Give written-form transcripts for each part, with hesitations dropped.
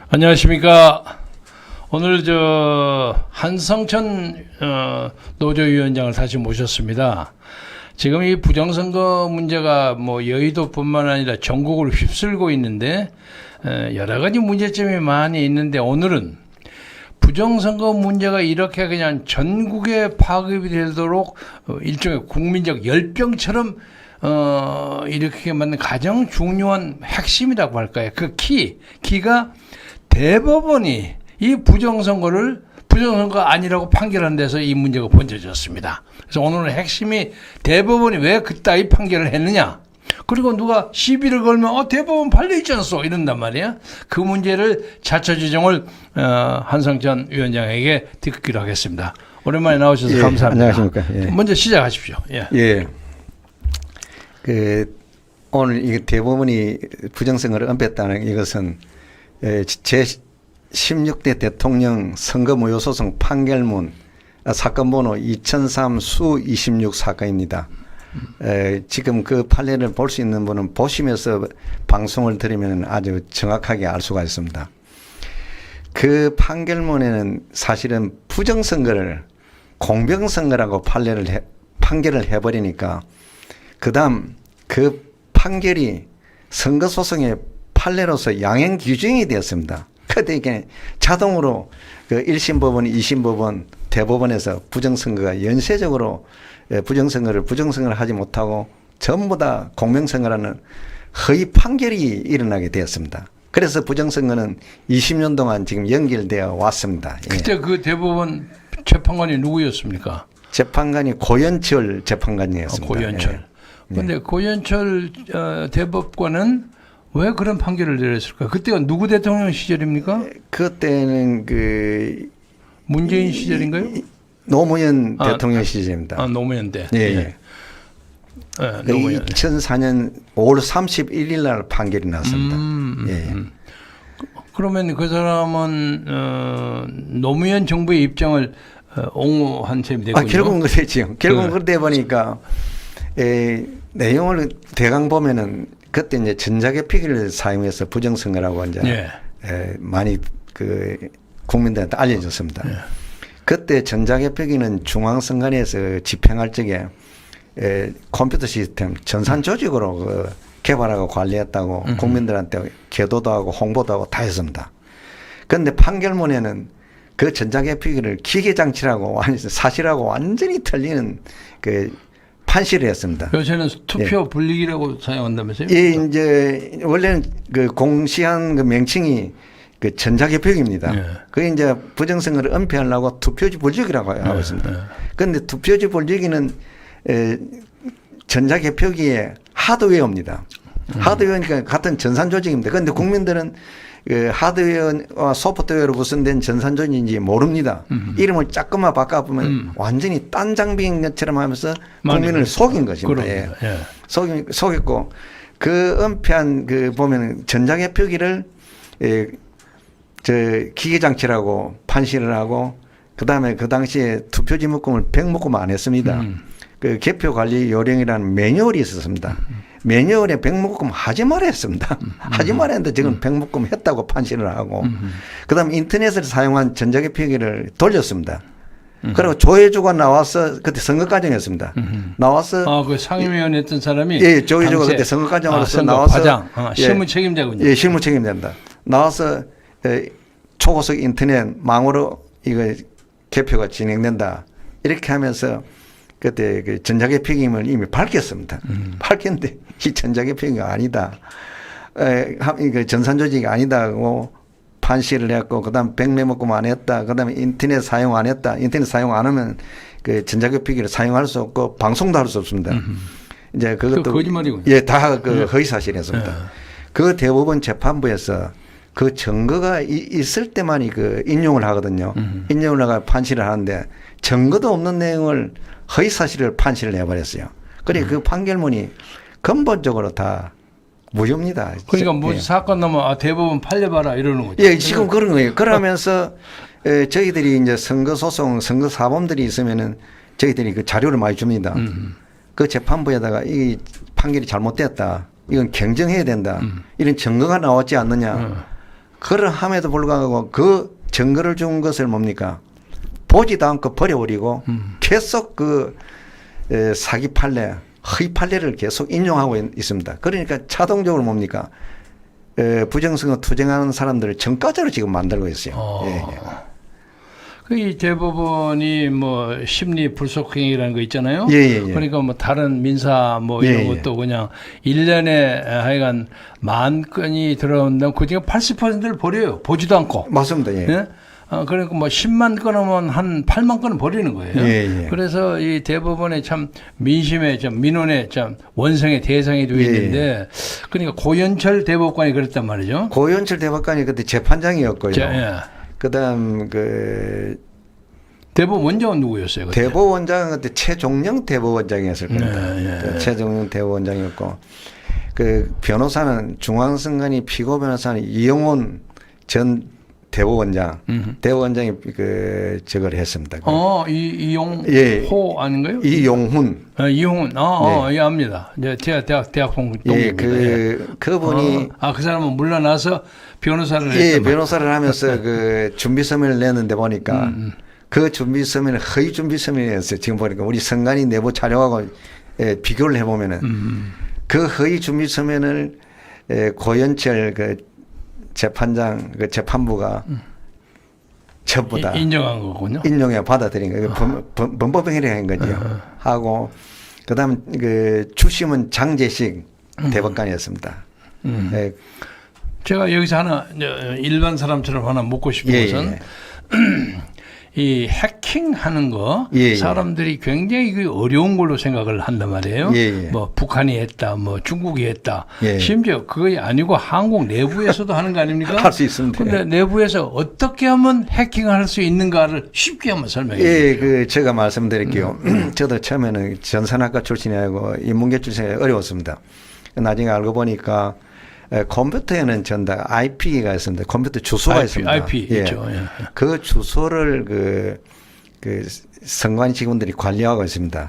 안녕하십니까. 오늘 한성천 노조위원장을 다시 모셨습니다. 지금 이 부정선거 문제가 뭐 여의도뿐만 아니라 전국을 휩쓸고 있는데 여러 가지 문제점이 많이 있는데, 오늘은 부정선거 문제가 이렇게 그냥 전국에 파급이 되도록 일종의 국민적 열병처럼 이렇게 만든 가장 중요한 핵심이라고 할까요? 그 키가 대법원이 이 부정선거가 아니라고 판결한 데서 이 문제가 번져졌습니다. 그래서 오늘은 핵심이 대법원이 왜 그따위 판결을 했느냐, 그리고 누가 시비를 걸면 대법원 판례있지 않소 이런단 말이야. 그 문제를 자초지종을 한성천 위원장에게 듣기로 하겠습니다. 오랜만에 나오셔서 감사합니다. 안녕하십니까. 예. 먼저 시작하십시오. 예. 오늘 이 대법원이 부정선거를 은폐했다는 이것은 제 16대 대통령 선거무효소송 판결문 사건 번호 2003 수 26 사건입니다. 지금 그 판례를 볼 수 있는 분은 보시면서 방송을 들으면 아주 정확하게 알 수가 있습니다. 그 판결문에는 사실은 부정선거를 공병선거라고 판결을 해버리니까 그다음 그 판결이 선거소송의 판례로서 양형 규정이 되었습니다. 그러니까 자동으로 그 1심 법원, 2심 법원, 대법원에서 부정선거가 연쇄적으로 부정선거를 하지 못하고 전부 다 공명선거라는 허위 판결이 일어나게 되었습니다. 그래서 부정선거는 20년 동안 지금 연결되어 왔습니다. 그때 그 대법원 재판관이 누구였습니까? 재판관이 고연철 재판관이었습니다. 고연철. 그런데 고연철 대법관은 왜 그런 판결을 내렸을까? 그때가 누구 대통령 시절입니까? 그때는 문재인 시절인가요? 노무현 대통령 시절입니다. 노무현 때. 예. 노무현. 2004년 5월 31일 날 판결이 났습니다. 그러면 그 사람은 노무현 정부의 입장을 옹호한 셈이 되군요. 결국은 그랬죠. 결국은 그러다 보니까 내용을 대강 보면은 그때 이제 전자개표기를 사용해서 부정선거라고 이제 많이 국민들한테 알려졌습니다. 그때 전자개표기는 중앙선관위에서 집행할 적에 컴퓨터 시스템 전산 조직으로 개발하고 관리했다고 국민들한테 계도도 하고 홍보도 하고 다 했습니다. 그런데 판결문에는 그 전자개표기를 기계장치라고 사실하고 완전히 틀리는 판시를 했습니다. 요새는 투표 분리기라고 사용한다면서요? 이제 원래는 공시한 명칭이 전자개표기입니다. 그게 이제 부정선거를 은폐하려고 투표지 분리기라고 하고 있습니다. 그런데 투표지 분리기는 전자개표기의 하드웨어입니다. 하드웨어니까 같은 전산 조직입니다. 그런데 국민들은 하드웨어와 소프트웨어로 구성된 전산 조직인지 모릅니다. 이름을 조금만 바꿔보면 완전히 딴 장비인 것처럼 하면서 국민을 속인 것입니다. 속였고 그 은폐한 보면 전자개표기를 기계장치라고 판시를 하고 그다음에 그 당시에 투표지 묶음을 100묶음 안 했습니다. 그 개표관리 요령이라는 매뉴얼이 있었습니다. 매뉴얼에 100묶음 하지 말아 했습니다. 하지 말아 했는데 지금 100묶음 했다고 판시를 하고 그다음에 인터넷을 사용한 전자개표기를 돌렸습니다. 그리고 조혜주가 나와서 그때 선거과정이었습니다. 나와서 그 상임위원 했던 사람이 조혜주가 그때 선거과정으로서 나와서 실무 책임자군요. 실무 책임자입니다. 나와서 초고속 인터넷 망으로 이거 개표가 진행된다 이렇게 하면서 그때 전자개표기임을 이미 밝혔습니다. 밝혔는데 이 전자개표기가 아니다. 전산 조직이 아니다고 판시를 했고, 그 다음 100메모금 안 했다. 그 다음에 인터넷 사용 안 했다. 인터넷 사용 안 하면 전자개표기를 사용할 수 없고, 방송도 할 수 없습니다. 이제 그것도. 거짓말이군요. 다 허위사실이었습니다. 그 대법원 재판부에서 그 증거가 있을 때만 인용을 하거든요. 인용을 하고 판시를 하는데 증거도 없는 내용을 허위사실을 판시를 해버렸어요. 그러니까 그 판결문이 근본적으로 다 무효입니다. 그러니까 무슨 사건 나면 대법원 판례봐라 이러는 거죠. 지금 그런 거예요. 그러면서 저희들이 이제 선거소송, 선거사범들이 있으면은 저희들이 그 자료를 많이 줍니다. 그 재판부에다가 이 판결이 잘못됐다. 이건 경정해야 된다. 이런 증거가 나왔지 않느냐. 그러함에도 불구하고 그 증거를 준 것을 뭡니까? 보지도 않고 버려버리고 계속 그 사기 판례, 허위 판례를 계속 인용하고 있습니다. 그러니까 자동적으로 뭡니까? 부정선거 투쟁하는 사람들을 전과자로 지금 만들고 있어요. 예. 이 대법원이 뭐 심리 불속행위라는 거 있잖아요. 예. 그러니까 뭐 다른 민사 뭐 이런 것도 그냥 1년에 하여간 10,000건이 들어온다면 그중에 80%를 버려요. 보지도 않고. 맞습니다. 예. 예? 그러니까 뭐 10만 건이면 한 8만 건은 버리는 거예요. 예. 그래서 이 대법원에 참 민심의 참 민원의 참 원성의 대상이 되어 있는데 그러니까 고연철 대법관이 그랬단 말이죠. 고연철 대법관이 그때 재판장이었고요. 예. 그다음 그 대법원 원장은 누구였어요? 그때? 대법원장은 그때 최종영 대법원장이었을 겁니다. 예. 최종영 대법원장이었고 그 변호사는 중앙선관위 피고 변호사는 이영훈 전 대법원장, 대법원장이 그 저걸 했습니다. 이용호 예. 아닌가요? 이용훈. 이용훈. 예, 압니다. 이제 대학 동문입니다. 예, 그분이 그 사람은 물러나서 변호사를 예, 했단 변호사를 하면서 그 준비 서면을 내는데 보니까 그 준비 서면은 허위 준비 서면이었어요. 지금 보니까 우리 선관위 내부 자료하고 비교를 해보면은 그 허위 준비 서면을 고연철 그 재판장 그 재판부가 전부 다 인정한 거군요. 인용해 받아들인 거예요. 범법행위를 한 거죠. 하고 그다음 그 출심은 장재식 대법관이었습니다. 예. 제가 여기서 하나 일반 사람처럼 하나 묻고 싶은 것은 이 해킹하는 거 사람들이 굉장히 어려운 걸로 생각을 한단 말이에요. 뭐 북한이 했다, 뭐 중국이 했다. 심지어 그게 아니고 한국 내부에서도 하는 거 아닙니까? 할 수 있습니다. 그런데 내부에서 어떻게 하면 해킹할 수 있는가를 쉽게 한번 설명해 주세요. 예, 그 제가 말씀드릴게요. 저도 처음에는 전산학과 출신이고 인문계 출신이 어려웠습니다. 나중에 알고 보니까 컴퓨터에는 전다 IP가 있습니다. 컴퓨터 주소가 있습니다. IP 있죠. 예. 그 주소를 그 선관위 직원들이 관리하고 있습니다.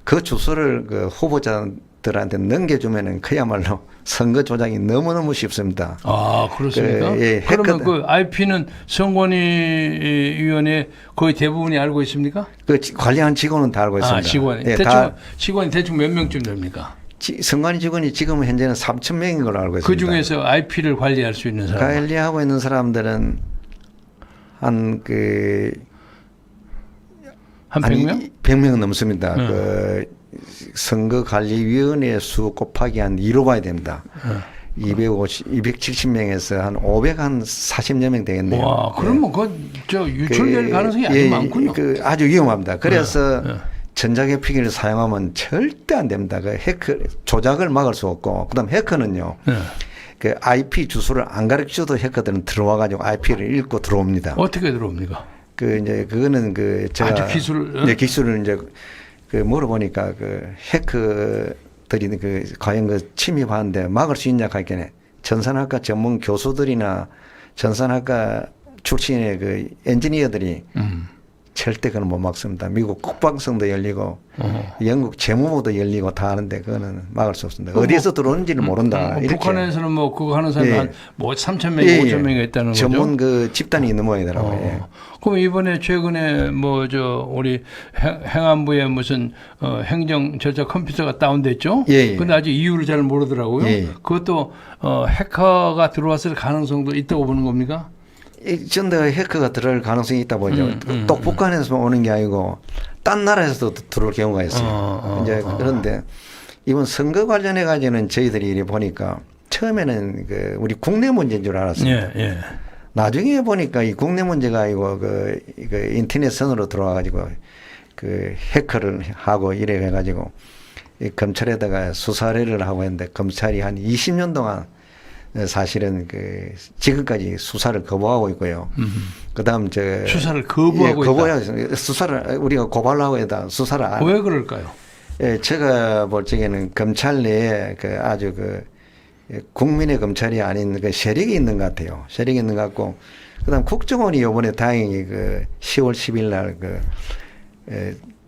그 주소를 그 후보자들한테 넘겨주면은 그야말로 선거 조작이 너무너무 쉽습니다. 아, 그렇습니까? 그러면 그 IP는 선관위위원회 거의 대부분이 알고 있습니까? 그 관리하는 직원은 다 알고 있습니다. 직원이 직원이 대충 몇 명쯤 됩니까? 선관위 직원이 지금 현재는 3,000명인 걸로 알고 있습니다. 그 중에서 IP를 관리할 수 있는 사람? 관리하고 있는 사람들은 한 100명? 100명 넘습니다. 그 선거관리위원회 수 곱하기 한 2로 봐야 됩니다. 270명에서 한 540여 명 되겠네요. 와, 그러면 저 유출될 가능성이 아주 많군요. 아주 위험합니다. 그래서 전자개표기를 사용하면 절대 안 됩니다. 그 해커 조작을 막을 수 없고, 그다음 해커는요. 그 IP 주소를 안 가르쳐도 해커들은 들어와 가지고 IP를 읽고 들어옵니다. 어떻게 들어옵니까? 그거는 제가 기술을 이제 물어보니까 해커들이 과연 침입하는데 막을 수 있냐 하기에는 전산학과 전문 교수들이나 전산학과 출신의 엔지니어들이 절대 그건 못 막습니다. 미국 국방성도 열리고 영국 재무부도 열리고 다 하는데 그거는 막을 수 없습니다. 어디서 들어오는지는 모른다. 북한에서는 뭐 그거 하는 사람이 한 3,000명, 5,000명이 있다는 거죠. 전문 집단이 있는 모양이더라고요. 그럼 이번에 최근에 우리 행안부에 무슨 행정 절차 컴퓨터가 다운됐죠? 근데 아직 이유를 잘 모르더라고요. 그것도 해커가 들어왔을 가능성도 있다고 보는 겁니까? 전대 해커가 들어올 가능성이 있다 보죠. 또 북한에서 오는 게 아니고 딴 나라에서도 들어올 경우가 있어요. 이제 그런데 이번 선거 관련해 가지고는 저희들이 이래 보니까 처음에는 우리 국내 문제인 줄 알았습니다. 나중에 보니까 이 국내 문제가 아니고 인터넷 선으로 들어와 가지고 해커를 하고 이래 해 가지고 검찰에다가 수사 의뢰를 하고 했는데 검찰이 한 20년 동안 사실은 지금까지 수사를 거부하고 있고요. 그다음 수사를 거부하고 있다. 수사를 우리가 고발하고 있다. 수사를 안. 왜 그럴까요? 제가 볼 적에는 검찰 내에 아주 국민의 검찰이 아닌 세력이 있는 것 같아요. 세력이 있는 것 같고, 그다음 국정원이 이번에 다행히 10월 10일 날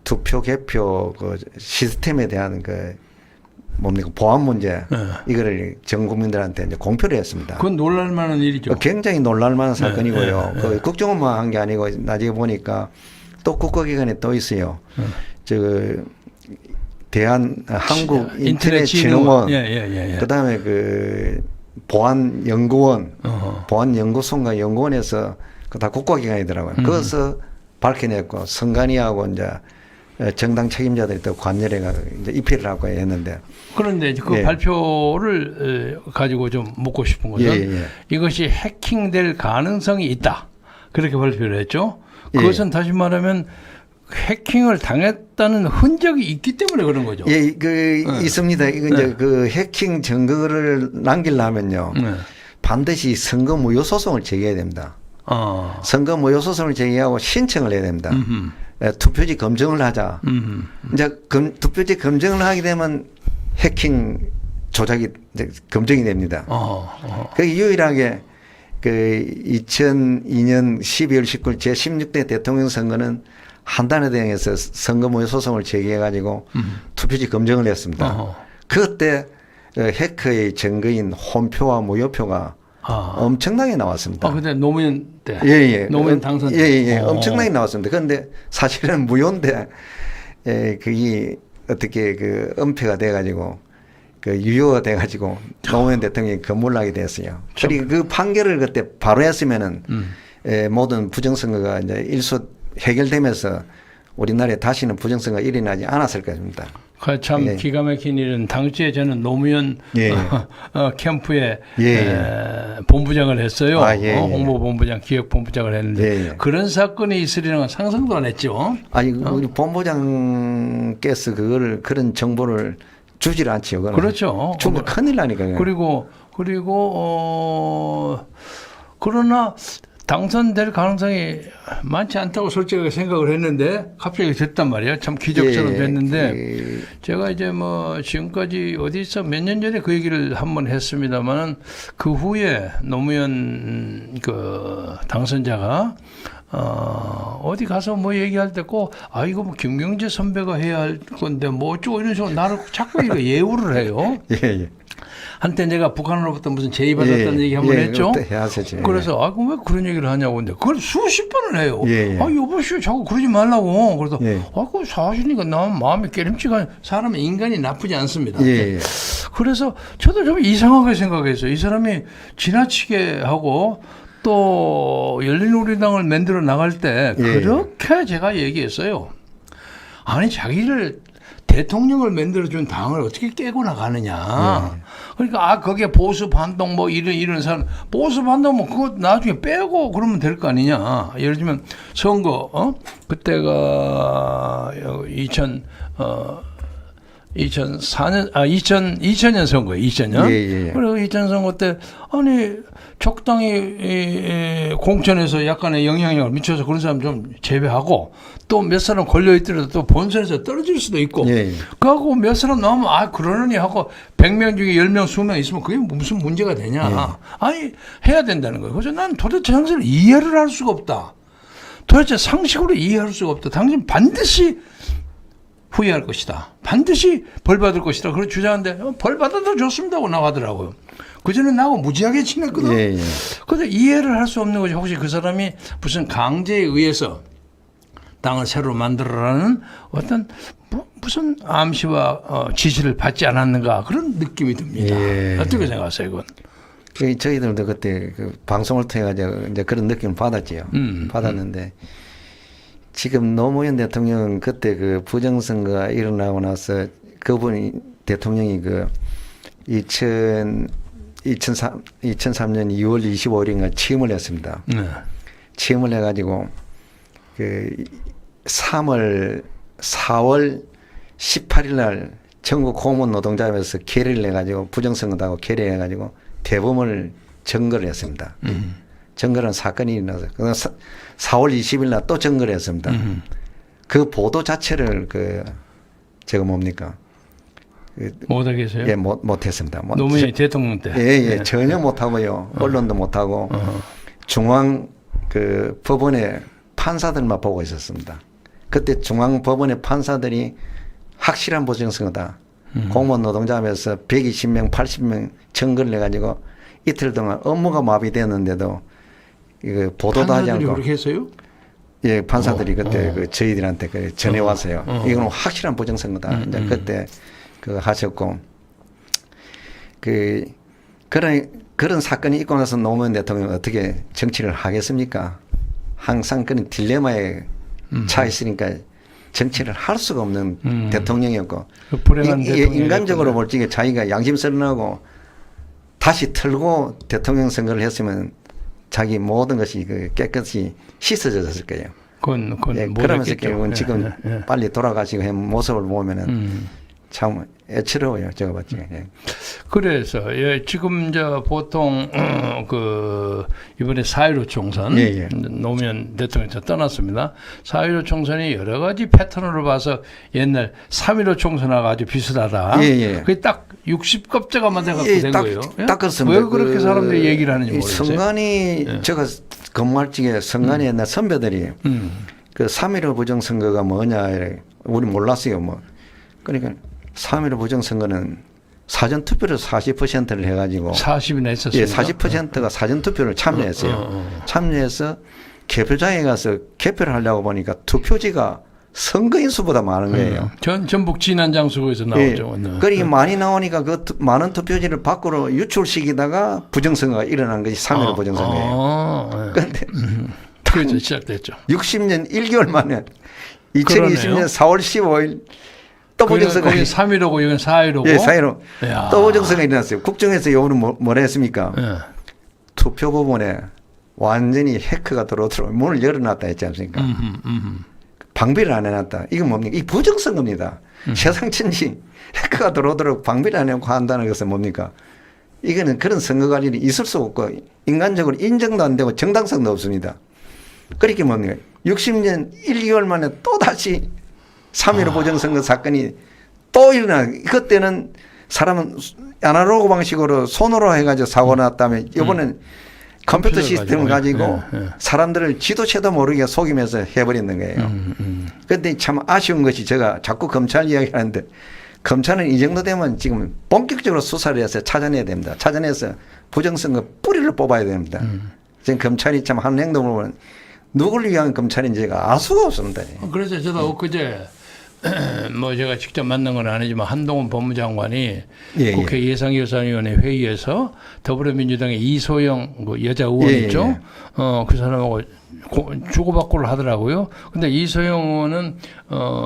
투표 개표 시스템에 대한 뭡니까 보안 문제 네. 이거를 전 국민들한테 이제 공표를 했습니다. 그건 놀랄만한 일이죠. 굉장히 놀랄만한 사건이고요. 네. 그 국정원만 한 게 아니고 나중에 보니까 또 국가기관에 또 있어요. 저 대한 한국 인터넷진흥원, 그다음에 그 보안연구원, 보안연구소인가 연구원에서 그 다 국가기관이더라고요. 그것서 밝혀냈고 선관위하고 이제 정당 책임자들이 또 관여해가 이제 입회를 하고 했는데. 그런데 그 예. 발표를 가지고 좀 묻고 싶은 것은 예. 이것이 해킹될 가능성이 있다. 그렇게 발표를 했죠. 그것은 다시 말하면 해킹을 당했다는 흔적이 있기 때문에 그런 거죠. 예, 있습니다. 이거 이제 그 해킹 증거를 남기려면요. 반드시 선거 무효 소송을 제기해야 됩니다. 선거 무효 소송을 제기하고 신청을 해야 됩니다. 투표지 검증을 하자. 이제 투표지 검증을 하게 되면 해킹 조작이 이제 검증이 됩니다. 그 유일하게 그 2002년 12월 19일 제16대 대통령 선거는 한단에 대해서 선거 무효 소송을 제기해가지고 투표지 검증을 했습니다. 그때 해커의 증거인 홈표와 무효표가 엄청나게 나왔습니다. 근데 노무현 때. 예. 노무현 당선 때. 예. 엄청나게 나왔습니다. 그런데 사실은 무효인데, 그게 어떻게 그 은폐가 돼가지고, 그 유효가 돼가지고 노무현 대통령이 건물나게 됐어요. 그리고 그 판결을 그때 바로 했으면은, 모든 부정선거가 이제 일소 해결되면서 우리나라에 다시는 부정선거가 일어나지 않았을 것입니다. 참 기가 막힌 일은 당시에 저는 노무현 캠프에 본부장을 했어요. 홍보본부장, 기획본부장을 했는데 그런 사건이 있으리는 건 상상도 안 했죠. 아니 우리 본부장께서 그런 정보를 주질 않지요. 그렇죠. 주면 큰일 나니까요. 그리고 그러나 당선될 가능성이 많지 않다고 솔직하게 생각을 했는데 갑자기 됐단 말이에요. 참 기적처럼 됐는데 제가 이제 뭐 지금까지 어디서 몇 년 전에 그 얘기를 한번 했습니다만은 그 후에 노무현 그 당선자가 어디 가서 뭐 얘기할 때 꼭 이거 뭐 김경재 선배가 해야 할 건데 뭐 어쩌고 이런 식으로 나를 자꾸 이거 예우를 해요. 한때 내가 북한으로부터 무슨 제의받았다는 얘기 한번 했죠. 그래서 왜 그런 얘기를 하냐고. 근데 그걸 수십 번을 해요. 여보시오 자꾸 그러지 말라고. 그래서 그거 사실이니까 난 마음이 깨림칙한 사람은 인간이 나쁘지 않습니다. 그래서 저도 좀 이상하게 생각했어요. 이 사람이 지나치게 하고 또 열린우리당을 만들어 나갈 때 그렇게 제가 얘기했어요. 아니 자기를 대통령을 만들어준 당을 어떻게 깨고 나가느냐. 그러니까 거기에 보수 반동 뭐 이런 사람 보수 반동 뭐 그거 나중에 빼고 그러면 될 거 아니냐. 예를 들면 선거 그때가 2000년 선거예요. 2000년. 그리고 2000년 선거 때 아니 적당히 공천에서 약간의 영향력을 미쳐서 그런 사람 좀 제외하고 또 몇 사람 걸려있더라도 또 본선에서 떨어질 수도 있고 그하고 몇 사람 나오면 그러느니 하고 100명 중에 10명, 20명 있으면 그게 무슨 문제가 되냐. 아니 해야 된다는 거예요. 그래서 난 도대체 상식을 이해를 할 수가 없다. 도대체 상식으로 이해할 수가 없다. 당신 반드시 후회할 것이다. 반드시 벌 받을 것이다. 그렇게 주장하는데 벌 받아도 좋습니다 하고 나가더라고요. 그전에 나하고 무지하게 친했거든. 그래서 이해를 할 수 없는 거지. 혹시 그 사람이 무슨 강제에 의해서 당을 새로 만들어라는 어떤 무슨 암시와 지시를 받지 않았는가 그런 느낌이 듭니다. 어떻게 생각하세요, 이건? 저희들도 그때 그 방송을 통해 가지고 이제 그런 느낌을 받았지요. 받았는데 지금 노무현 대통령 그때 그 부정선거가 일어나고 나서 그분이 대통령이 그 2003년 2월 25일인가 취임을 했습니다. 취임을 해가지고 그 4월 18일 날 전국 공무원 노동자협에서 결의를 해가지고 부정선거도 하고 결의해가지고 대법원을 증거를 했습니다. 증거는 사건이 일어나서 4월 20일 날 또 증거를 했습니다. 그 보도 자체를 제가 뭡니까? 못하겠어요? 못했습니다. 노무현 대통령 때. 전혀 못하고요. 언론도 못하고 중앙 법원의 판사들만 보고 있었습니다. 그때 중앙 법원의 판사들이 확실한 부정선거다. 공무원 노동자면서 120명, 80명 청구를 해가지고 이틀 동안 업무가 마비되었는데도 이거 보도도 하지 판사들이 않고. 그렇게 했어요? 예, 판사들이 그때 그 저희들한테 그 전해 왔어요. 이건 확실한 부정선거다. 이제 그때 그거 하셨고, 그런 사건이 있고 나서 노무현 대통령은 어떻게 정치를 하겠습니까? 항상 그런 딜레마에 처했으니까 정치를 할 수가 없는 대통령이었고, 그 불행한 인간적으로 볼 적에 자기가 양심선언하고 다시 털고 대통령 선거를 했으면 자기 모든 것이 그 깨끗이 씻어졌을 거예요. 그건 예, 그러면서 결국은 지금 빨리 돌아가시고 한 모습을 보면은 참 애처로워요. 제가 봤을 때. 예. 그래서 지금 보통 이번에 4.15 총선 노무현 대통령이 떠났습니다. 4.15 총선이 여러 가지 패턴으로 봐서 옛날 3.15 총선하고 아주 비슷하다. 그게 딱 60겁자가만 돼갖고 된 거예요. 딱 그렇습니다. 왜 그렇게 사람들이 얘기를 하는지 모르겠어요. 선관위 제가 근무할 적에 선관위 옛날 선배들이 그 3.15 부정선거가 뭐냐 이래 우리 몰랐어요. 뭐 그러니까 3.15 부정선거는 사전투표를 40%를 해가지고 40이나 했었습니다. 예, 40%가 사전투표를 참여했어요. 참여해서 개표장에 가서 개표를 하려고 보니까 투표지가 선거인 수보다 많은 거예요. 전북 진안장수구에서 나오죠. 예, 그러니 많이 나오니까 그 많은 투표지를 밖으로 유출시키다가 부정선거가 일어난 것이 3.15 부정선거예요. 그런데 그래서 시작됐죠. 60년 1개월 만에 2020년 4월 15일 또 부정선거. 거기 3.15고 여기는 4.15고. 예, 4.15. 또 부정선거가 일어났어요. 국정에서 요번에 뭐라 했습니까? 투표 부분에 완전히 해커가 들어오도록 문을 열어놨다 했지 않습니까? 방비를 안 해놨다. 이건 뭡니까? 이 부정선거입니다. 세상 천지 해커가 들어오도록 방비를 안 해놓고 한다는 것은 뭡니까? 이거는 그런 선거 관리는 있을 수 없고 인간적으로 인정도 안 되고 정당성도 없습니다. 그렇게 뭡니까? 60년 1개월 만에 또 다시 3.15 부정선거 사건이 또 일어나. 그때는 사람은 아날로그 방식으로 손으로 해가지고 사고 났다면 이번엔 컴퓨터 시스템을 가지고 사람들을 지도체도 모르게 속이면서 해버리는 거예요. 그런데 참 아쉬운 것이 제가 자꾸 검찰 이야기하는데 검찰은 이 정도 되면 지금 본격적으로 수사를 해서 찾아내야 됩니다. 찾아내서 부정선거 뿌리를 뽑아야 됩니다. 지금 검찰이 참 하는 행동을 보면 누구를 위한 검찰인지 제가 알 수가 없습니다. 그래서 저도 엊그제 뭐 제가 직접 만난 건 아니지만 한동훈 법무장관이 국회 예상예산위원회 회의에서 더불어민주당의 이소영 그 여자 의원 있죠. 그 사람하고 주고받고를 하더라고요. 근데 이소영 의원은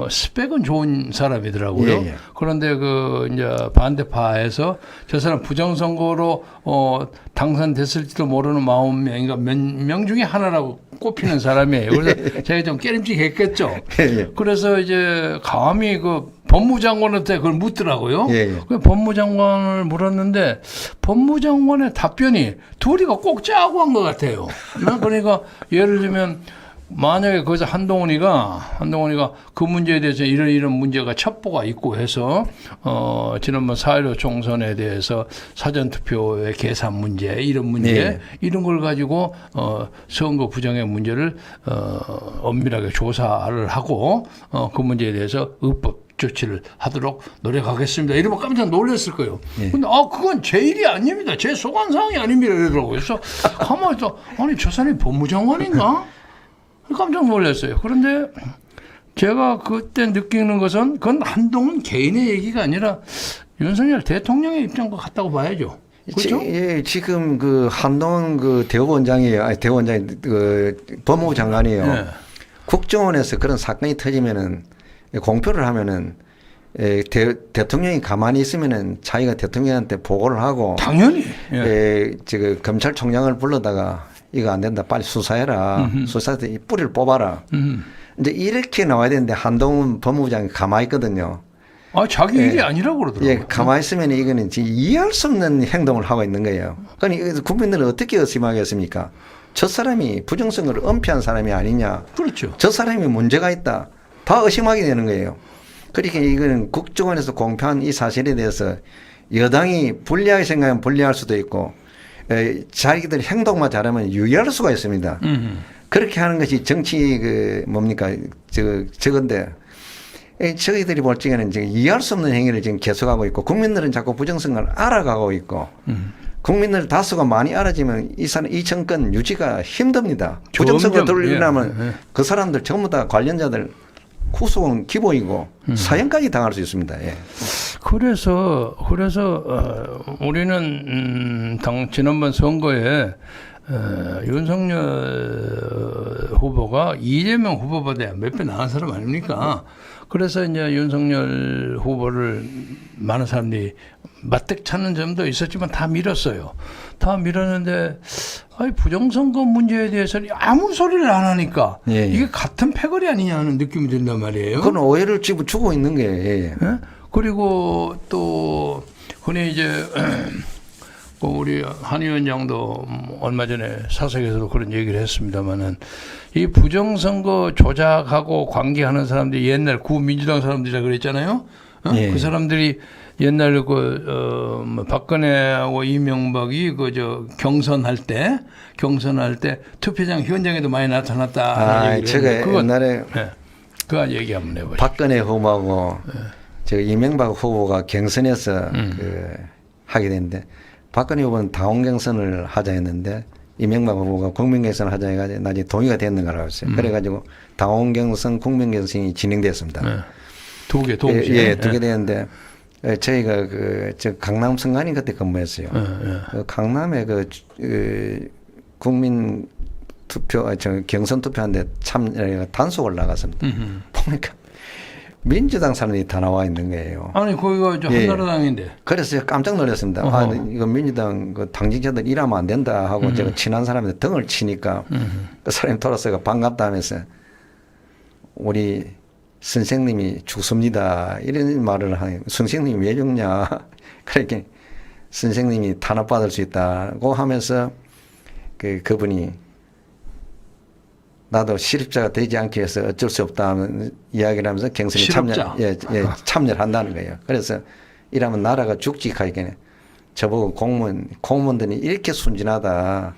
스펙은 좋은 사람이더라고요. 그런데 그 이제 반대파에서 저 사람 부정선거로 당선됐을지도 모르는 40명인가 몇 명 중에 하나라고 꼽히는 사람이에요. 그래서 제가 좀 깨름직했겠죠. 그래서 이제 감히 그 법무장관한테 그걸 묻더라고요. 그 법무장관을 물었는데 법무장관의 답변이 둘이가 꼭 짜고 한 것 같아요. 그러니까 예를 들면 만약에 거기서 한동훈이가 그 문제에 대해서 이런 문제가 첩보가 있고 해서 지난번 4.15 총선에 대해서 사전투표의 계산 문제 이런 문제 이런 걸 가지고 선거 부정의 문제를 엄밀하게 조사를 하고 그 문제에 대해서 의법 조치를 하도록 노력하겠습니다. 이러면 깜짝 놀랐을 거예요. 근데 그건 제 일이 아닙니다. 제 소관사항이 아닙니다. 이러더라고요. 그래서 가만히 있다. 아니 저 사람이 법무장관인가? 깜짝 놀랐어요. 그런데 제가 그때 느끼는 것은 그건 한동훈 개인의 얘기가 아니라 윤석열 대통령의 입장과 같다고 봐야죠. 그렇죠? 지금 그 한동훈 그 대법원장이 그 법무부 장관이에요. 국정원에서 그런 사건이 터지면은 공표를 하면은 대통령이 가만히 있으면은 자기가 대통령한테 보고를 하고 당연히 지금 검찰총장을 불러다가 이거 안 된다 빨리 수사해라. 수사해서 이 뿌리를 뽑아라. 이제 이렇게 나와야 되는데 한동훈 법무부장이 가만히 있거든요. 자기 일이 아니라고 그러더라고요. 가만히 있으면 이거는 이해할 수 없는 행동을 하고 있는 거예요. 그러니까 국민들은 어떻게 의심하겠습니까? 저 사람이 부정선거를 은폐한 사람이 아니냐. 그렇죠. 저 사람이 문제가 있다. 다 의심하게 되는 거예요. 그러니까 이거는 국정원에서 공표한 이 사실에 대해서 여당이 불리하게 생각하면 불리할 수도 있고 자기들 행동만 잘하면 유의할 수가 있습니다. 그렇게 하는 것이 정치 그 뭡니까 저건데 저희들이 볼 적에는 지금 이해할 수 없는 행위를 지금 계속하고 있고 국민들은 자꾸 부정선거를 알아가고 있고 국민들 다수가 많이 알아지면 이 정권 유지가 힘듭니다. 부정선거 돌리려면 그 사람들 전부 다 관련자들 구속은 기본이고 사형까지 당할 수 있습니다. 예. 그래서 우리는 지난번 선거에 윤석열 후보가 이재명 후보보다 몇 배 나은 사람 아닙니까? 그래서 이제 윤석열 후보를 많은 사람들이 맞대ቅ 찾는 점도 있었지만 다 밀었어요. 다 밀었는데 부정선거 문제에 대해서는 아무 소리를 안 하니까 예. 이게 같은 패거리 아니냐 하는 느낌이 든단 말이에요. 그건 오해를 주고 있는 게. 예. 예? 그리고 또 흔히 이제 우리 한 위원장도 얼마 전에 사석에서도 그런 얘기를 했습니다마는 이 부정선거 조작하고 관계하는 사람들이 옛날 구민주당 사람들이라 그랬잖아요. 예. 그 사람들이 옛날 박근혜하고 이명박이 경선할 때 투표장 현장에도 많이 나타났다. 제가 옛날에 그거 얘기 한번 해보죠. 박근혜 후보하고 제가 이명박 후보가 경선에서 하게 됐는데 박근혜 후보는 당원 경선을 하자 했는데 이명박 후보가 국민 경선을 하자 해가지고 나중에 동의가 됐는가라고 했어요. 그래가지고 당원 경선, 국민 경선이 진행됐습니다. 두 개 동시에. 예, 두 개 되는데 저희가 저 강남 성안이 그때 근무했어요. 그 강남에 국민 투표, 경선 투표하는데 단속을 나갔습니다. 보니까 민주당 사람들이 다 나와 있는 거예요. 아니 거기가 한나라당인데. 그래서 깜짝 놀랐습니다. 이거 민주당 당직자들 일하면 안 된다 하고 제가 친한 사람한테 등을 치니까 그 사람이 돌아서가 반갑다 하면서 우리 선생님이 죽습니다. 이런 말을 하니 선생님이 왜 죽냐. 그렇게 선생님이 탄압받을 수 있다고 하면서 그분이 나도 실업자가 되지 않기 위해서 어쩔 수 없다 하면 이야기를 하면서 경선에 참여를 한다는 거예요. 그래서 이러면 나라가 죽지 하기에는 저보고 공무원들이 이렇게 순진하다.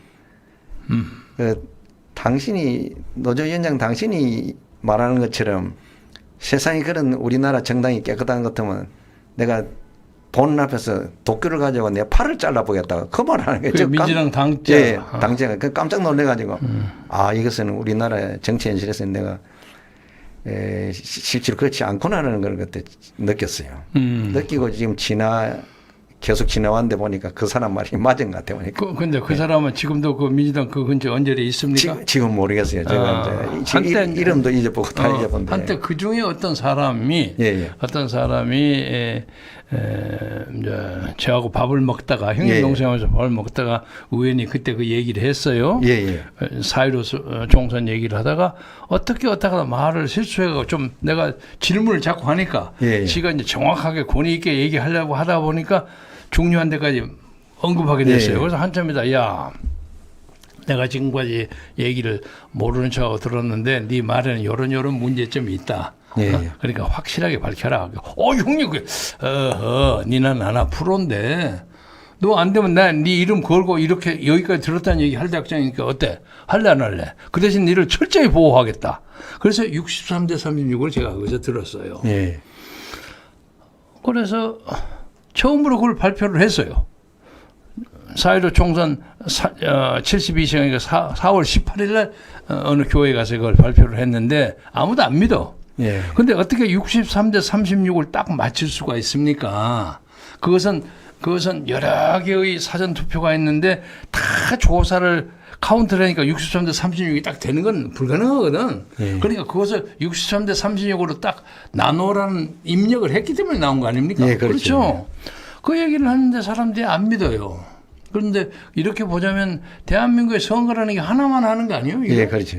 노조위원장 당신이 말하는 것처럼 세상에 그런 우리나라 정당이 깨끗한 것 같으면 내가 본 앞에서 도끼를 가지고 내 팔을 잘라보겠다고 그 말하는 거예요. 민주당 당자. 예, 당자가 깜짝 놀래가지고 이것은 우리나라 정치 현실에서 내가 실제로 그렇지 않구나라는 걸 그때 느꼈어요. 느끼고 지금 계속 지나왔는데 보니까 그 사람 말이 맞은 것 같아요. 근데 그 사람은 지금도 그 민주당 그 근처 언저리에 있습니까? 지금 모르겠어요. 제가 한때 이름도 잊어보고 다 잊어본데. 한때 그 중에 어떤 사람이 이제 저하고 밥을 먹다가 형님 동생하면서 밥을 먹다가 우연히 그때 그 얘기를 했어요. 4.15 총선 얘기를 하다가 어떻게 말을 실수해가지고 좀 내가 질문을 자꾸 하니까 지가 이제 정확하게 권위 있게 얘기하려고 하다 보니까 중요한 데까지 언급하게 됐어요. 그래서 한참이다. 야, 내가 지금까지 얘기를 모르는 척하고 들었는데 네 말에는 요런 문제점이 있다. 그러니까 확실하게 밝혀라. 형님, 니나 나나 프로인데 너 안 되면 나 네 이름 걸고 이렇게 여기까지 들었다는 얘기 할 작정이니까 어때? 할래 안 할래? 그 대신 니를 철저히 보호하겠다. 그래서 63대 36을 제가 거기서 들었어요. 그래서 처음으로 그걸 발표를 했어요. 4.15 총선 72시간이니까 4월 18일 날 어느 교회에 가서 그걸 발표를 했는데 아무도 안 믿어. 근데 어떻게 63대 36을 딱 맞출 수가 있습니까? 그것은 여러 개의 사전 투표가 있는데 다 조사를 카운트를 하니까 63대 36이 딱 되는 건 불가능하거든. 그러니까 그것을 63대 36으로 딱 나눠라는 입력을 했기 때문에 나온 거 아닙니까? 그렇죠. 그 얘기를 하는데 사람들이 안 믿어요. 그런데 이렇게 보자면 대한민국의 선거라는 게 하나만 하는 거 아니에요? 이거? 그렇죠.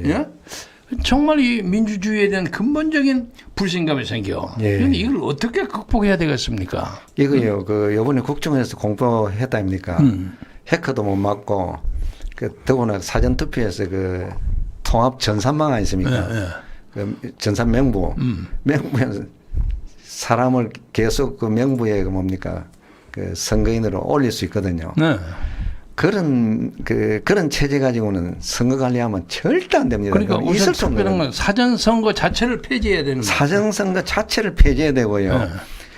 정말 이 민주주의에 대한 근본적인 불신감이 생겨. 그런데 이걸 어떻게 극복해야 되겠습니까? 이거요. 이번에 국정원에서 공포했다 아닙니까? 해커도 못 맞고, 더구나 사전투표에서 통합 전산망 아니십니까? 전산 명부. 명부에서 사람을 계속 명부에 뭡니까? 선거인으로 올릴 수 있거든요. 그런 체제 가지고는 선거 관리하면 절대 안 됩니다. 그러니까 우선 있을 수 없는 특별한 거예요. 건 사전 선거 자체를 폐지해야 되는 거예요. 사전 선거 자체를 폐지해야 되고요. 네.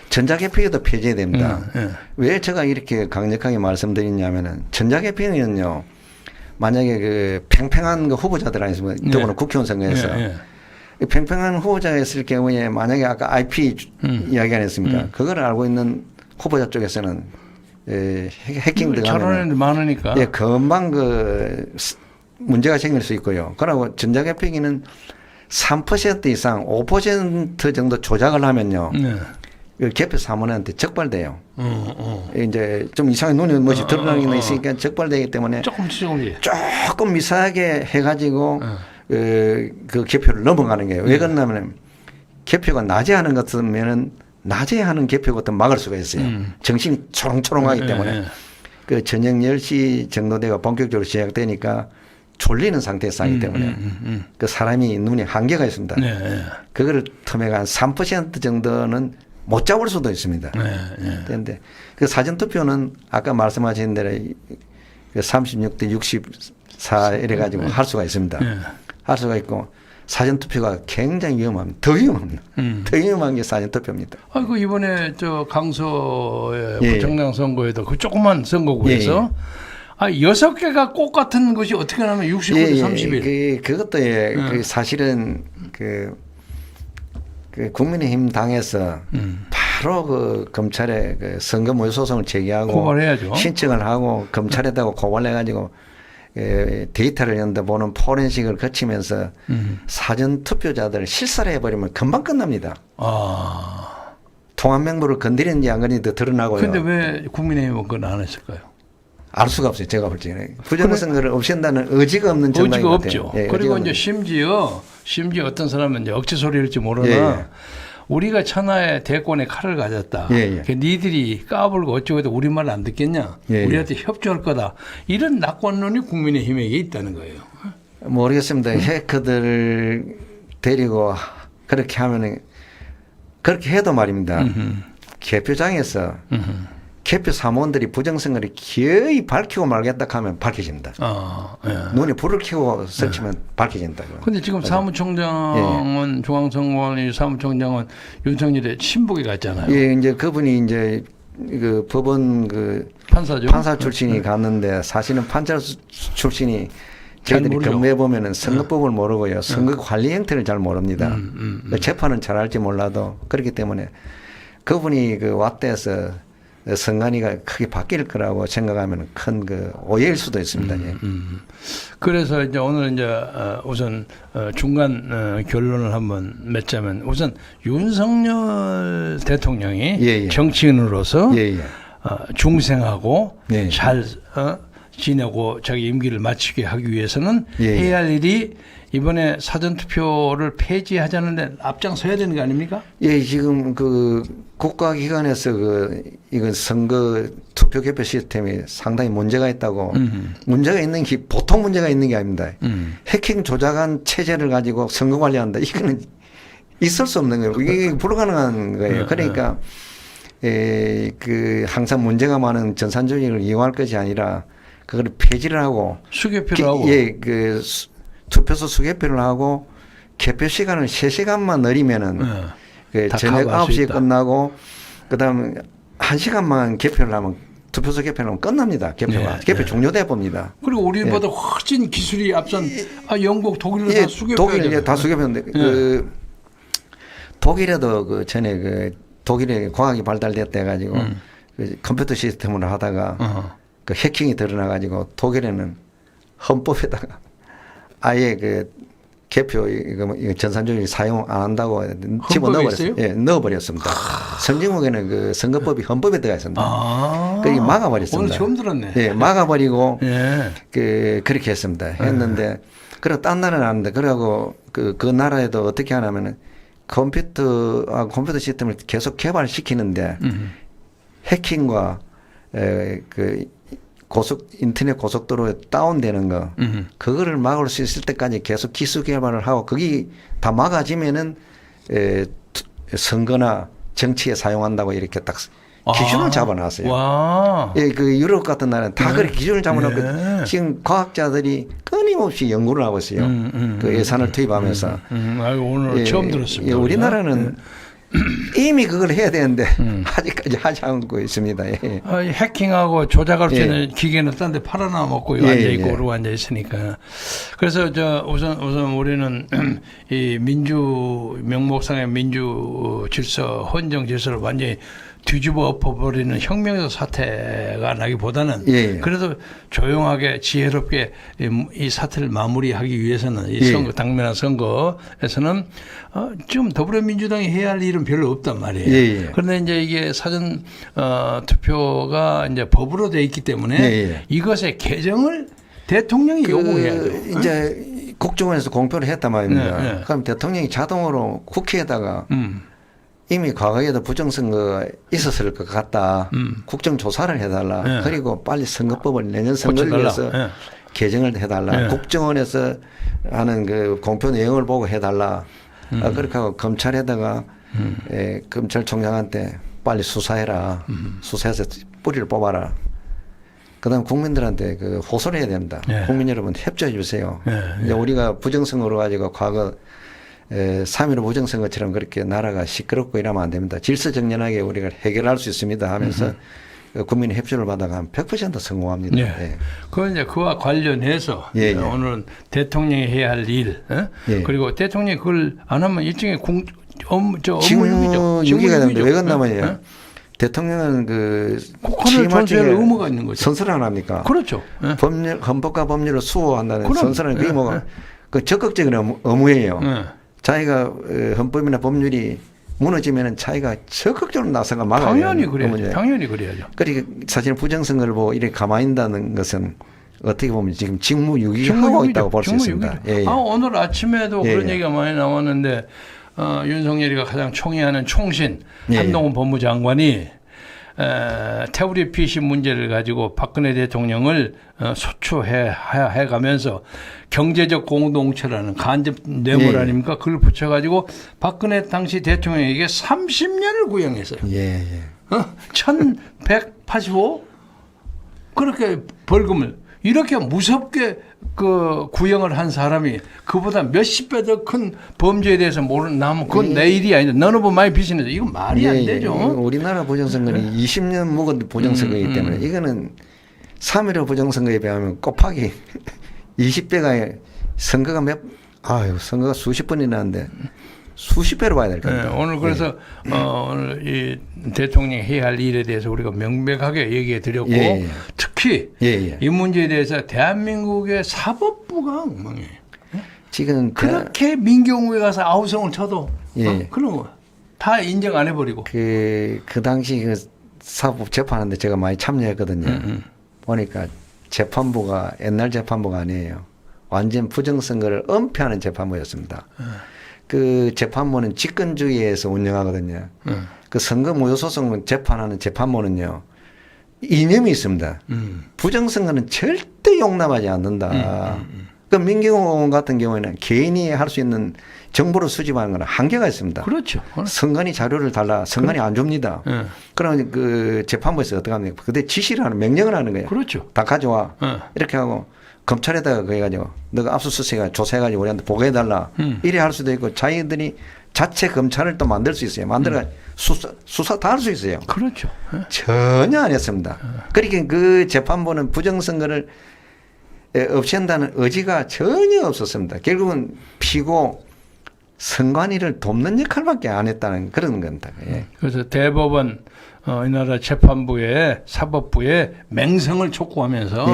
전자개표도 폐지해야 됩니다. 네. 왜 제가 이렇게 강력하게 말씀드리냐면은 전자개표는요. 만약에 그 팽팽한 그 후보자들 아니면 네. 더구나 국회의원 선거에서 이 팽팽한 후보자가 있을 경우에 만약에 아까 IP 이야기 안 했습니까? 그걸 알고 있는 후보자 쪽에서는 해킹 저런 들어가면 애들 많으니까. 예, 금방 문제가 생길 수 있고요. 그리고 전자개표기는 3% 이상 5% 정도 조작을 하면요. 네. 그 개표 사무원한테 적발돼요. 이제 좀 이상하게 눈에 멋이 드러나는 게 있으니까 적발되기 때문에 조금 미세하게 해가지고 그 개표를 넘어가는 거예요. 왜 그러냐면 개표가 낮에 하는 것 같으면은 낮에 하는 개표 같은 막을 수가 있어요. 정신이 초롱초롱하기 때문에 그 저녁 10시 정도 되가 본격적으로 시작되니까 졸리는 상태에서 하기 때문에 그 사람이 눈에 한계가 있습니다. 그거를 틈에 한 3% 정도는 못 잡을 수도 있습니다. 그런데 그 사전투표는 아까 말씀하신 대로 36대 64 이래 가지고 할 수가 있습니다. 할 수가 있고 사전투표가 굉장히 위험합니다. 더 위험합니다. 더 위험한 게 사전투표입니다. 아이고 이번에 저 강서의 부청장 선거에도 그 조그만 선거구에서 6개가 꽃 같은 것이 어떻게 나면 69대 31. 그것도 그 사실은 그 국민의힘 당에서 바로 그 검찰에 그 선거 모의 소송을 제기하고 고발해야죠. 신청을 하고 검찰에다가 고발해가지고 데이터를 연다 보는 포렌식을 거치면서 사전 투표자들을 실사를 해버리면 금방 끝납니다. 통합 명부를 건드리는지 안 건드리는지 드러나고요. 그런데 왜 국민의힘은 그건 안 했을까요? 알 수가 없어요. 제가 볼 때는 부정선거를 없앤다는 의지가 없는 정당인 것 같아요. 없죠. 그리고 이제 심지어 어떤 사람은 이제 억지 소리일지 모르나 우리가 천하의 대권의 칼을 가졌다. 니들이 까불고 어쩌고도 우리말 안 듣겠냐. 우리한테 협조할 거다. 이런 낙관론이 국민의힘에게 있다는 거예요. 모르겠습니다. 해커들을 데리고 그렇게 하면은 그렇게 해도 말입니다. 개표장에서 개표 사무원들이 부정선거를 기어이 밝히고 말겠다 하면 밝혀집니다. 눈에 불을 켜고 설치면 밝혀진다. 그런데 지금 사무총장은 중앙선관위 사무총장은 윤석열의 친북에 갔잖아요. 예, 이제 그분이 이제 그 법원 그 판사죠. 판사 출신이 갔는데 사실은 판사 출신이 저희들이 근무해 보면은 선거법을 모르고요, 선거 관리 형태를 잘 모릅니다. 재판은 잘 알지 몰라도 그렇기 때문에 그분이 그 왔대서 선관위가 크게 바뀔 거라고 생각하면 큰 그 오해일 수도 있습니다. 그래서 이제 오늘 이제 우선 중간 결론을 한번 맺자면 우선 윤석열 대통령이 정치인으로서 중생하고 잘 지내고 자기 임기를 마치게 하기 위해서는 해야 할 일이 이번에 사전투표를 폐지하자는데 앞장서야 되는 거 아닙니까? 예, 지금 그 국가기관에서 이건 선거 투표 개표 시스템이 상당히 문제가 있다고 문제가 있는 게 보통 문제가 있는 게 아닙니다. 해킹 조작한 체제를 가지고 선거 관리한다. 이거는 있을 수 없는 거예요. 이게 불가능한 거예요. 그러니까 그 항상 문제가 많은 전산조직을 이용할 것이 아니라 그걸 폐지를 하고 수개표를 하고 그 투표소 수개표를 하고 개표 시간을 3시간만 늘리면은 그 저녁 9시에 끝나고 그다음 1시간만 개표를 하면 투표소 개표를 하면 끝납니다. 개표가 개표 종료돼 봅니다. 그리고 우리보다 훨씬 기술이 앞선 영국 독일은 다 수개표예요. 독일 다 수개표인데 그 독일에도 그 전에 그 독일에 과학이 발달됐다 해가지고 그 컴퓨터 시스템으로 하다가 그 해킹이 드러나가지고 독일에는 헌법에다가 아예 그 개표 이거 전산조직 사용 안 한다고 집어넣어버렸어요. 예, 넣어버렸습니다. 선진국에는 그 선거법이 헌법에 들어가 있습니다. 그게 막아버렸습니다. 오늘 처음 들었네. 예, 막아버리고 그렇게 했습니다. 했는데 그리고 딴 나라는 안 하는데 그러고 그 나라에도 어떻게 하냐면은 컴퓨터 시스템을 계속 개발시키는데 해킹과 그 인터넷 고속도로에 다운되는 거, 그거를 막을 수 있을 때까지 계속 기술 개발을 하고, 그게 다 막아지면은, 선거나 정치에 사용한다고 이렇게 딱 기준을 잡아놨어요. 와. 예, 그 유럽 같은 나라는 다 그렇게 기준을 잡아놓고 네. 지금 과학자들이 끊임없이 연구를 하고 있어요. 그 예산을 투입하면서. 아유, 오늘 예, 처음 들었습니다. 예, 우리나라는 이미 그걸 해야 되는데 아직까지 하지 않고 있습니다. 예. 해킹하고 조작할 수 있는 기계는 딴 데 팔아나 먹고 예, 앉아있고 예. 그러고 앉아있으니까. 그래서 우선 우리는 이 명목상의 민주 질서, 헌정 질서를 완전히 뒤집어 엎어버리는 혁명적 사태가 나기보다는 예. 그래도 조용하게 지혜롭게 이 사태를 마무리하기 위해서는 이 예. 선거, 당면한 선거에서는 지금 더불어민주당이 해야 할 일은 별로 없단 말이에요. 예. 그런데 이제 이게 사전 투표가 이제 법으로 돼 있기 때문에 예. 이것의 개정을 대통령이 요구해야죠. 이제 국정원에서 공표를 했단 말입니다. 네, 네. 그럼 대통령이 자동으로 국회에다가 이미 과거에도 부정선거 있었을 것 같다. 국정조사를 해달라. 네. 그리고 빨리 선거법을 내년 선거를 위해서 네. 개정을 해달라. 네. 국정원에서 하는 그 공표 내용을 보고 해달라. 그렇게 하고 검찰에다가 검찰총장한테 빨리 수사해라. 수사해서 뿌리를 뽑아라. 그다음 국민들한테 그 호소를 해야 됩니다. 네. 국민 여러분 협조해 주세요. 네. 이제 우리가 부정선거로 가지고 과거 3.15 부정선거처럼 그렇게 나라가 시끄럽고 이러면 안 됩니다. 질서정연하게 우리가 해결할 수 있습니다 하면서 국민의 협조를 받아가면 100% 성공합니다. 네. 예. 그건 이제 그와 관련해서 예, 예. 오늘은 대통령이 해야 할 일, 예. 그리고 대통령이 그걸 안 하면 일종의 업무유기죠. 직무유기가 됩니다. 왜 그런다면요. 예? 대통령은 그 국헌을 존재할 의무가 있는 거죠. 선서를 안 합니까? 그렇죠. 예. 헌법과 법률을 수호한다는 그럼, 선서는 그게 예, 뭐가 예. 그 적극적인 의무예요. 예. 자기가 헌법이나 법률이 무너지면은 자기가 적극적으로 나서가 막아야 당연히 되는 그래야죠. 의무죠. 당연히 그래야죠. 그러니까 사실 부정선거를 보고 이렇게 가만히 있다는 것은 어떻게 보면 지금 직무유기하고 있다고 볼 수 있습니다. 예, 예. 오늘 아침에도 예, 그런 예. 얘기가 많이 나왔는데 윤석열이가 가장 총애하는 총신 예, 한동훈 법무장관이 태블릿 PC 문제를 가지고 박근혜 대통령을 소추해가면서 경제적 공동체라는 간접 뇌물 예. 아닙니까? 그걸 붙여가지고 박근혜 당시 대통령에게 30년을 구형했어요. 예, 예. 1185? 그렇게 벌금을 이렇게 무섭게 그 구형을 한 사람이 그보다 몇십 배 더 큰 범죄에 대해서 모르는 나면 그건 내 일이 아니다. 너는 뭐 많이 비신해서 이건 말이 안 되죠. 우리나라 부정선거는 20년 묵은 부정선거이기 때문에 이거는 3.15 부정선거에 비하면 곱하기 20배가 선거가 수십 번이나 하는데 수십 배로 봐야 될 겁니다. 오늘 그래서 오늘 이 대통령이 해야 할 일에 대해서 우리가 명백하게 얘기해 드렸고 특히 이 문제에 대해서 대한민국의 사법부가 엉망이에요. 지금 그렇게 민경우에 가서 아우성을 쳐도 그런 거 다 인정 안 해버리고 그 당시 그 사법 재판하는데 제가 많이 참여했거든요. 보니까 재판부가 옛날 재판부가 아니에요. 완전 부정선거를 엄폐하는 재판부였습니다. 그 재판부는 직권주의에서 운영하거든요. 그 선거무효소송 재판하는 재판부는요. 이념이 있습니다. 부정선거는 절대 용납하지 않는다. 그 민경호 같은 경우에는 개인이 할 수 있는 정보를 수집하는 건 한계가 있습니다. 그렇죠. 선관위 자료를 달라. 선관위 안 줍니다. 그러면 그 재판부에서 어떻게 합니까? 그때 지시를 하는 명령을 하는 거예요. 그렇죠. 다 가져와. 이렇게 하고 검찰에다가 그래가지고 너가 압수수색해 조사해가지고 우리한테 보고해달라. 이래 할 수도 있고 자기들이 자체 검찰을 또 만들 수 있어요. 만들어 수사 다 할 수 있어요. 그렇죠. 전혀 안 했습니다. 그러니까 그 재판부는 부정선거를 없앤다는 의지가 전혀 없었습니다. 결국은 피고 선관위를 돕는 역할밖에 안 했다는 그런 겁니다. 예. 그래서 대법원 이 나라 재판부의 사법부의 맹성을 촉구하면서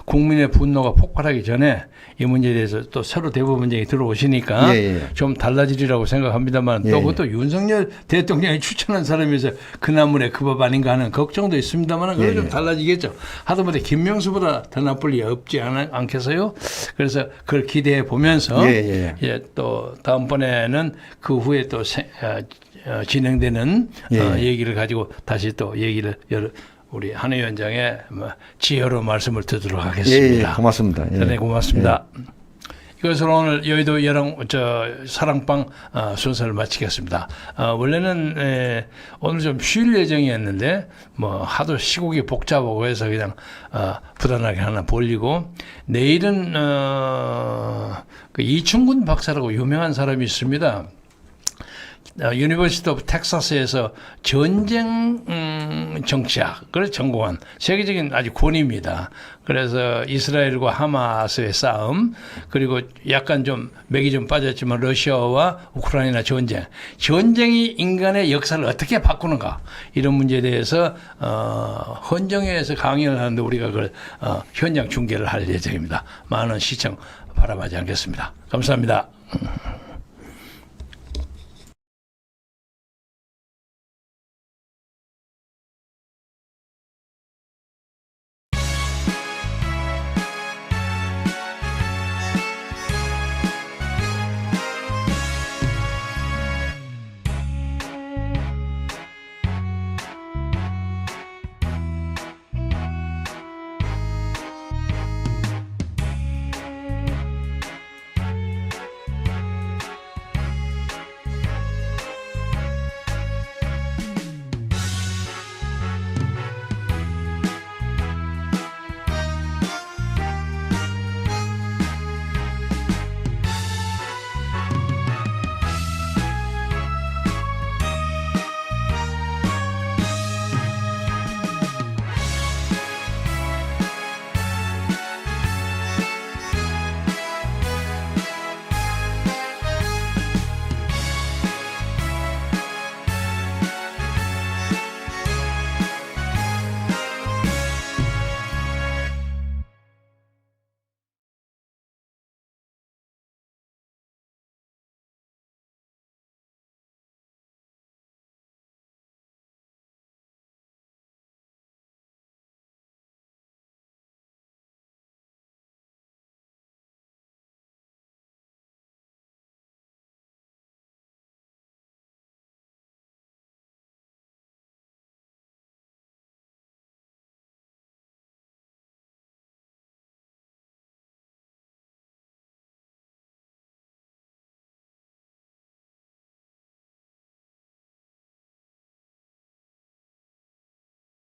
국민의 분노가 폭발하기 전에 이 문제에 대해서 또 새로 대법원장이 들어오시니까 좀 달라지리라고 생각합니다만 또 그것도 윤석열 대통령이 추천한 사람이어서 그 나물에 그 밥 아닌가 하는 걱정도 있습니다만 그건 좀 달라지겠죠. 하다못해 김명수보다 더 나쁠 리 없지 않겠어요? 그래서 그걸 기대해 보면서 또 다음번에는 그 후에 또 진행되는 얘기를 가지고 다시 또 얘기를 우리 한 위원장의 지혜로 말씀을 듣도록 하겠습니다. 고맙습니다. 네, 고맙습니다. 이것으로 오늘 여의도 사랑방 순서를 마치겠습니다. 원래는 오늘 좀 쉴 예정이었는데 뭐 하도 시국이 복잡하고 해서 그냥 부단하게 하나 벌리고, 내일은 그 이충근 박사라고 유명한 사람이 있습니다. 유니버시티 오브 텍사스에서 전쟁 정치학을 전공한 세계적인 아주 권위입니다. 그래서 이스라엘과 하마스의 싸움, 그리고 약간 좀 맥이 좀 빠졌지만 러시아와 우크라이나 전쟁이 인간의 역사를 어떻게 바꾸는가, 이런 문제에 대해서 헌정회에서 강연을 하는데 우리가 그걸 현장 중계를 할 예정입니다. 많은 시청 바라마지 않겠습니다. 감사합니다.